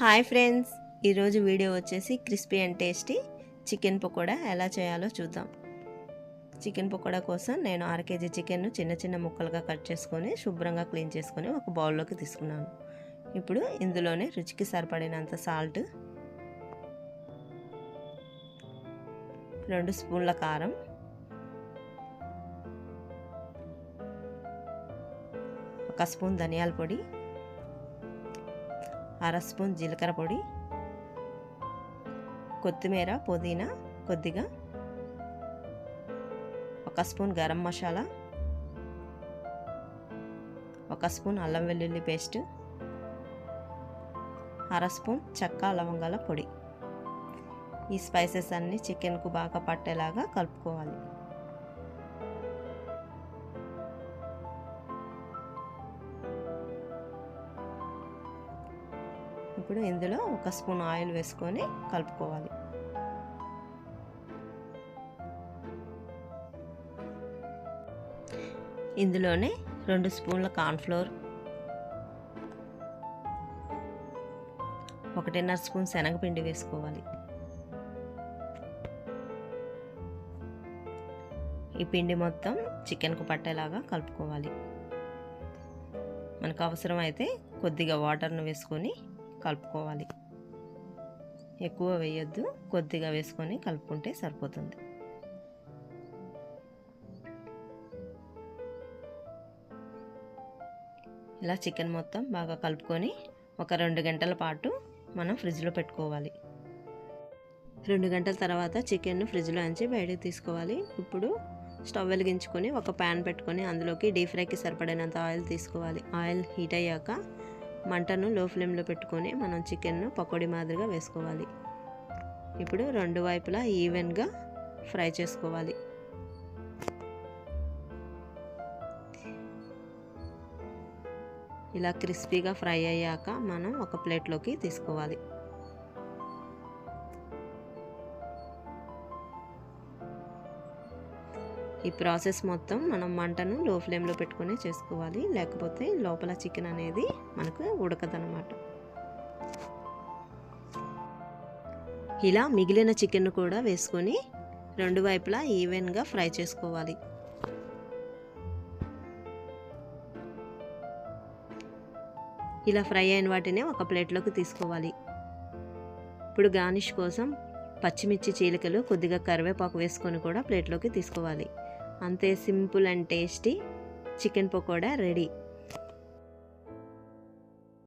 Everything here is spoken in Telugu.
హాయ్ ఫ్రెండ్స్, ఈరోజు వీడియో వచ్చేసి crispy and tasty chicken pakoda ఎలా చేయాలో చూద్దాం. చికెన్ పకోడా కోసం నేను 1/2 kg చికెన్ను చిన్న చిన్న ముక్కలుగా కట్ చేసుకొని శుభ్రంగా క్లీన్ చేసుకొని ఒక బౌల్లోకి తీసుకున్నాను. ఇప్పుడు ఇందులోనే రుచికి సరిపడినంత సాల్ట్, 2 స్పూన్ల కారం, 1 స్పూన్ ధనియాల పొడి, 1/2 స్పూన్ జీలకర్ర పొడి, కొత్తిమీర పుదీనా కొద్దిగా, 1 స్పూన్ గరం మసాలా, 1 స్పూన్ అల్లం వెల్లుల్లి పేస్ట్, 1/2 స్పూన్ చెక్క లవంగాల పొడి. ఈ స్పైసెస్ అన్నీ చికెన్కు బాగా పట్టేలాగా కలుపుకోవాలి. ఇప్పుడు ఇందులో 1 స్పూన్ ఆయిల్ వేసుకొని కలుపుకోవాలి. ఇందులోనే 2 స్పూన్ల కార్న్ఫ్లోర్, 1.5 స్పూన్ శనగపిండి వేసుకోవాలి. ఈ పిండి మొత్తం చికెన్కు పట్టేలాగా కలుపుకోవాలి. మనకు అవసరమైతే కొద్దిగా వాటర్ను వేసుకొని కలుపుకోవాలి. ఎక్కువ వేయొద్దు, కొద్దిగా వేసుకొని కలుపుకుంటే సరిపోతుంది. ఇలా చికెన్ మొత్తం బాగా కలుపుకొని ఒక 2 గంటల పాటు మనం ఫ్రిడ్జ్లో పెట్టుకోవాలి. 2 గంటల తర్వాత చికెన్ను ఫ్రిడ్జ్లో ఉంచి బయటకు తీసుకోవాలి. ఇప్పుడు స్టవ్ వెలిగించుకొని ఒక ప్యాన్ పెట్టుకొని అందులోకి డీప్ ఫ్రైకి సరిపడినంత ఆయిల్ తీసుకోవాలి. ఆయిల్ హీట్ అయ్యాక మంటను లో ఫ్లేమ్లో పెట్టుకొని మనం చికెన్ను పకోడీ మాదిరిగా వేసుకోవాలి. ఇప్పుడు 2 వైపులా ఈవెన్గా ఫ్రై చేసుకోవాలి. ఇలా క్రిస్పీగా ఫ్రై అయ్యాక మనం ఒక ప్లేట్లోకి తీసుకోవాలి. ఈ ప్రాసెస్ మొత్తం మనం మంటను లో ఫ్లేమ్లో పెట్టుకొని చేసుకోవాలి, లేకపోతే లోపల చికెన్ అనేది మనకు ఉడకదనమాట. ఇలా మిగిలిన చికెన్ కూడా వేసుకొని 2 వైపులా ఈవెన్గా ఫ్రై చేసుకోవాలి. ఇలా ఫ్రై అయిన వాటిని ఒక ప్లేట్లోకి తీసుకోవాలి. ఇప్పుడు గార్నిష్ కోసం పచ్చిమిర్చి చీలికలు, కొద్దిగా కరివేపాకు వేసుకొని కూడా ప్లేట్లోకి తీసుకోవాలి. అంతే, simple and tasty chicken pakoda ready.